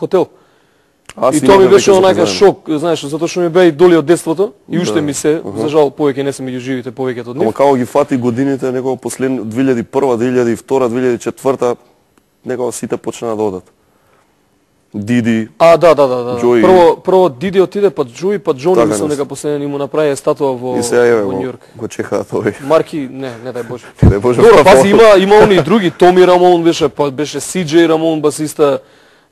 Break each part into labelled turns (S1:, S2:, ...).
S1: хотел.
S2: И
S1: тоа ми беше онака шок, знаеш, затоа што ми беа идоли од детството и уште ми се, за жал повеќе не се меѓу живите, повеќето од нив.
S2: Ама како ги фати годините, некој последно 2001, 2002, 2004, некој сите почнаа да одат. Диди.
S1: Да.
S2: Джои.
S1: Прво Диди отиде, па Джои, па Джони мислам дека последен му направи статуа во Њујорк.
S2: Го чекаат овој.
S1: Марки, не дај Боже.
S2: Не дај Боже.
S1: Добро, пази има они други, Томи Рамон беше, па беше CJ Рамон басиста.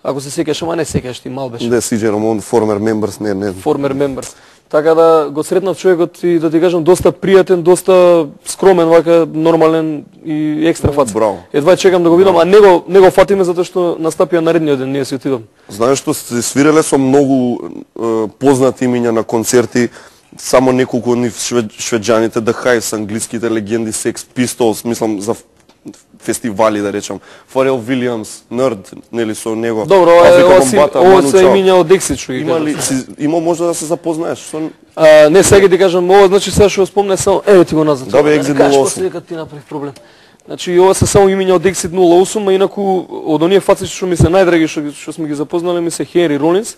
S1: Ако се сеќаш, ама не сеќаш ти, мал беше.
S2: Не, CJ Рамон, former members, не.
S1: Former members. Така да го сретнав човекот и да ти кажам доста пријатен, доста скромен, вака нормален и екстра фац.
S2: Браво.
S1: Едва чекам да го видам, а не го фатиме затоа што настапија наредниот ден, ние си отидам.
S2: Знаеш што се свиреле со многу познати имиња на концерти, само неколку од нив швеđаните, The Hives, англиските легенди, Sex Pistols, мислам за фестивали, да речам, Фарел Вилијамс, Нерд, нели со него.
S1: Добро, ова се имиња од Ексичу.
S2: Има може да се запознаеш со...
S1: Не, сега ти кажам, ова значи сега што спомне само, еве ти го назад.
S2: Да бе, Exit 08.
S1: Кажеш дека ти направи проблем. Значи ова се само имиња од Exit 08, а инаку од оние фаци што ми се најдраги што сме ги запознали ми се Хенри Ролинс.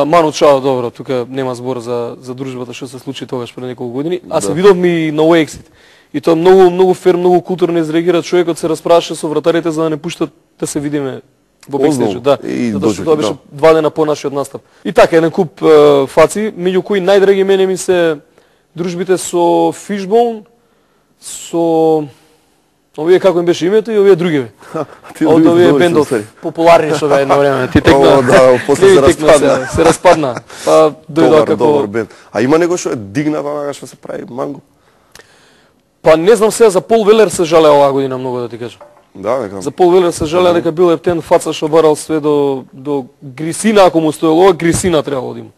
S1: Ману Чао, добро, тука нема збор за дружбата што се случи тогаш пред неколку години, а се видовме и на Exit. И тоа многу фер, многу културно изреагира, човекот се расправаше со вратарите за да не пуштат да се видиме во бекстејџот, да. Затоа што тоа беше 2 дена по нашиот настап. И така, еден куп фаци, меѓу кои најдраги мене ми се дружбите со Fishbone, со овие како им беше името и овие другиве. Од овие бендов популарни што беа едно време. Ти текна.
S2: Да, после се распадна.
S1: Се распадна. Па дојдоа како
S2: добар бенд. А има него што е дигнат онага што се прави манго?
S1: Па не знам сега за Пол Велер се жалеа оваа година многу да ти кажам.
S2: Да, дека.
S1: За Пол Велер се жалеа дека бил ептен фаца што барал све до грисина, ако му стоело, грисина требало да има.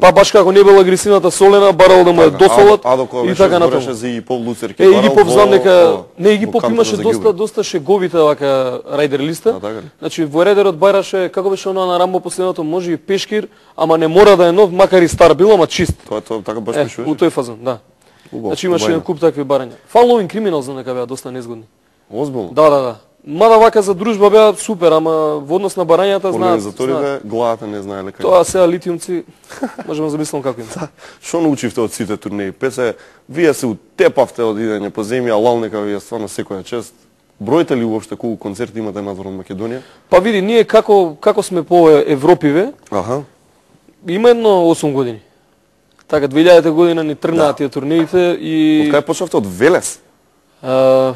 S1: Па баш како не била грисината солена, барал да му е досолат и така натаму.
S2: Беше за Игипов Луцер
S1: ке барал. Игипов знам дека не Игипов имаше доста шеговите вака рајдер листа. Значи во редерот бараше како беше она на Рамбо последното, може и пешкир, ама не мора да е нов, макар и стар бил, ама чист.
S2: Тоа така баш пишуваше.
S1: У тој фазон, да. Значи имаше еден куп такви барања. Following Criminals знам дека беа доста незгодни.
S2: Озбилно?
S1: Да. Мада вака за дружба беа супер, ама во однос на барањата знаат.
S2: Организаторите главата не знаеле како.
S1: Тоа сега литиумци, можеме да замислам како им.
S2: Што научивте од сите турнеи? Песе, вие се утепавте од идење по земја, лал нека ви е стварно секоја чест. Бројте ли уопште колку концерти имате надвор од Македонија?
S1: Па види, ние како сме по Европиве, има едно 8 години. Така, 2000 година ни тргнаа тие турнеите и...
S2: Од кај почнавте? Од Велес?
S1: За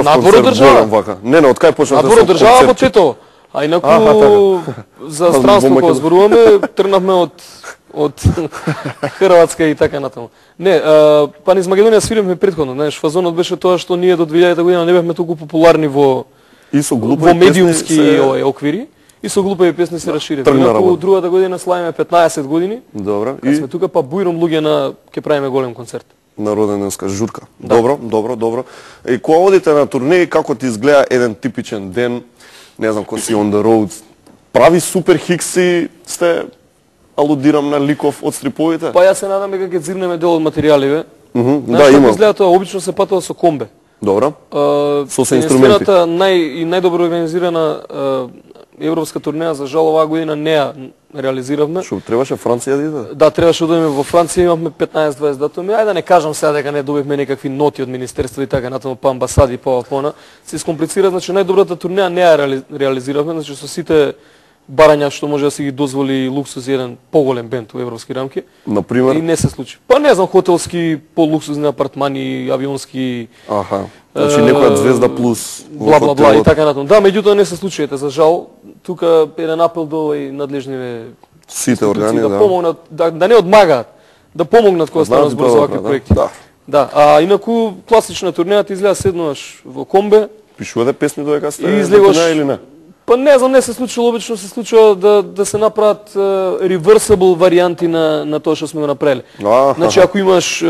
S1: надвор од држава?
S2: Не, од кај почнавте?
S1: Надвор од држава во Тетово. А инаку за странство кога зборуваме, тргнавме од Хрватска и така натаму. Не, па низ Македонија свиривме претходно, знаеш, фазонот беше тоа што ние до 2000 година не бевме толку популарни во медиумски оквири. И со глупави песни се расширивме. Инаку другата година славиме 15 години.
S2: Добро.
S1: И сме тука па бујром луѓе ќе правиме голем концерт.
S2: Народенска журка. Добро. И кога одите на турнеи, како ти изгледа еден типичен ден? Не знам, кој си on the road. Прави супер хикси сте, алудирам на ликов од стриповите?
S1: Па јас се надам дека ќе зирнеме дел од материјаливе.
S2: Да, има.
S1: Изгледа тоа, обично се патува со комбе.
S2: Добро. Со се инструменти.
S1: Најдобро организирана европска турнеја, за жал оваа година не ја реализиравме.
S2: Што требаше Франција да иде? Да,
S1: требаше да идеме во Франција, имавме 15-20 датуми. Ајде да не кажам сега дека не добивме некакви ноти од министерство и така натаму, па амбасади, па пона. Се искомплицира, значи најдобрата турнеја не ја реализиравме, значи со сите барања што може да се ги дозволи луксуз еден поголем бенд во европски рамки.
S2: Например?
S1: И не се случи. Па не знам, хотелски, полуксузни апартмани, авионски.
S2: Значи некоја звезда плюс
S1: бла и така натаму. Да, меѓутоа не се случи, за жал. Тука еден апел до овој надлежниве
S2: сите органи
S1: да помогнат, да не одмагаат, да помогнат кога станат збор за вакви проекти. Да, а инаку класична турнејата изгледа седнуваш во комбе.
S2: Пишувате песни додека сте турнеја или не?
S1: Па не знам, не се случило, обично се случува да се направат reversible варијанти на тоа што сме го направиле. Значи ако имаш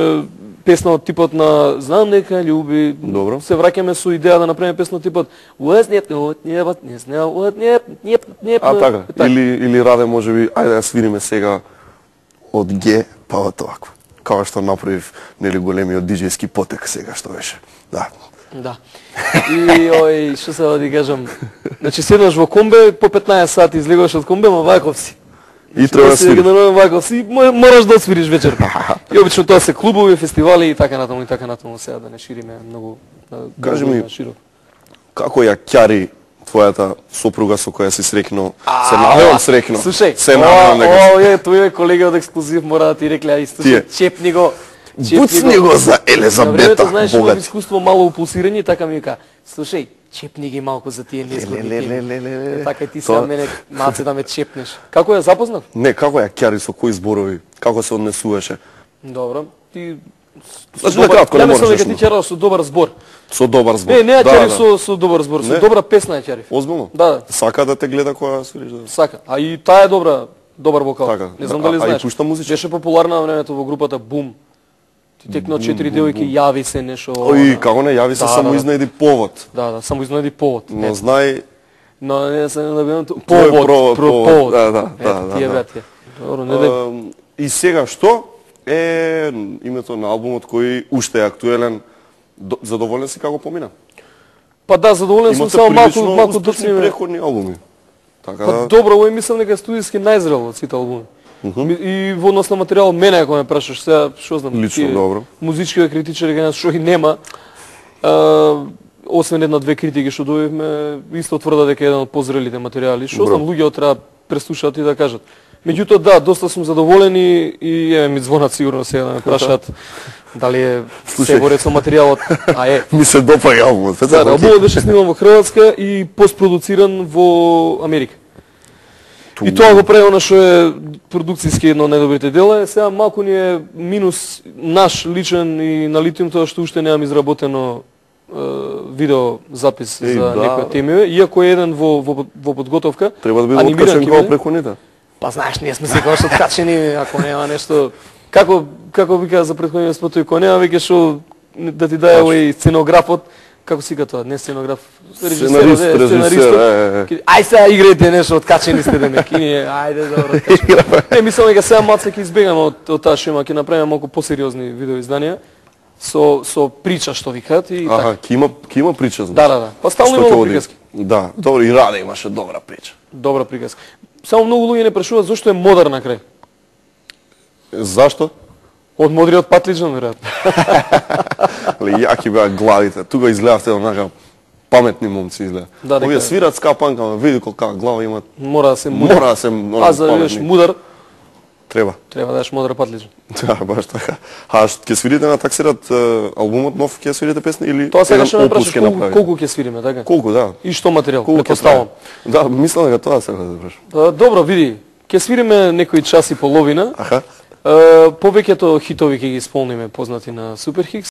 S1: песна од типот на Знам дека љуби, се враќаме со идеја да направиме песна од типот
S2: така, или Раде можеби, ајде да свириме сега од Г, па од овако. Како што направив нели големиот диџејски потек сега што беше. Да.
S1: Да. И што се да ти кажам, значи седнаш во комбе, по 15 сати излегуваш од комбе, ма ваков си.
S2: И треба да свириш.
S1: Ваков си, мораш да свириш вечер. И обично тоа се клубови, фестивали и така натаму, сега да не шириме многу.
S2: Кажи ми, како ја ќари твојата сопруга со која си срекнал? Се надевам срекнал.
S1: Слушај,
S2: се надевам дека.
S1: Тој е колега од Ексклузив, мора да ти рекле, и слушај, чепни го.
S2: Буцни го за Елизабета,
S1: знаеш, имам искуство мало упулсирање, така ми вика, слушај, чепни ги малку за тие незгодни. Така и ти сега мене малце да ме чепнеш. Како ја запознав?
S2: Не, како ја ќари, со кои зборови, како се однесуваше?
S1: Добро, ти...
S2: Значи, накратко, не можеш
S1: дека ти ќараш со добар збор.
S2: Со добар збор.
S1: Не ја ќарив со добар збор, со добра песна ја ќарив.
S2: Озбилно?
S1: Да.
S2: Сака да те гледа кога свириш?
S1: Сака. А и таа е добар вокал.
S2: Така.
S1: Не знам дали знаеш.
S2: А и пушта музичка?
S1: Беше популарна на времето во групата Бум. Ти текно 4 девојки, јави се нешто.
S2: Ој, како не, јави се, само изнеди повод.
S1: Да, само изнеди повод.
S2: Но знај...
S1: Но не се набивам
S2: повод. Да.
S1: Тие беа тие. Добро, не дај.
S2: И сега што е името на албумот кој уште е актуелен? Задоволен си како помина?
S1: Па да, задоволен сум, само малку
S2: успешни преходни албуми. Така
S1: да. Добро, овој мислам дека студиски најзрел од сите албуми. И во однос на материјал, мене ако ме прашаш сега, што знам,
S2: лично добро.
S1: Музичките критичари кај нас што и нема, освен една-две критики што добивме, исто тврда дека е еден од позрелите материјали. Што знам, луѓето треба преслушаат и да кажат. Меѓутоа да, доста сум задоволен и еве ми звонат сигурно сега да ме прашаат дали е се во ред со материјалот. А е.
S2: Ми се допаѓа албумот.
S1: Да, албумот беше сниман во Хрватска и постпродуциран во Америка. И тоа го прави она што е продукцијски едно од најдобрите дела. Сега малку ни е минус наш личен и на литиум тоа што уште немам изработено видео запис за некои темиви, иако е еден во подготовка.
S2: Треба да биде откачен како претходните.
S1: Па знаеш, ние сме секогаш откачени, ако нема нешто. Како вика за претходниот спот, ако нема веќе што да ти даде овој сценографот, како си тоа, не сценограф, режисер. Ај сега играјте нешто, откачени сте демек. Ајде добро. Не мислам дека сега малце ќе избегаме од таа шема, ќе направиме малку посериозни видеоизданија со прича што викаат и така.
S2: Ќе има прича, знаеш.
S1: Да. Па стално има приказки.
S2: Да, добро, и Раде имаше добра прича.
S1: Добра приказка. Само многу луѓе не прашуваат зошто е модер на крај.
S2: Зашто?
S1: Од модриот патлиџан, веројатно.
S2: Јаки беа главите. Тука изгледавте онака паметни момци изгледа. Овие свират ска панка, види колка глава имат.
S1: Мора да се мудар.
S2: Мора да се
S1: А за да бидеш мудар,
S2: треба
S1: да бидеш модер патлиџан.
S2: Да, баш така. А ќе свирите на таксират албумот нов, ќе свирите песни или
S1: тоа сега ќе ме прашаш колку ќе свириме, така?
S2: Колку, да.
S1: И што материјал, претпоставам.
S2: Да, мислам дека тоа сега да прашам.
S1: Добро, види, ќе свириме некои час и половина.
S2: Аха.
S1: Повеќето хитови ќе ги исполниме познати на Суперхикс.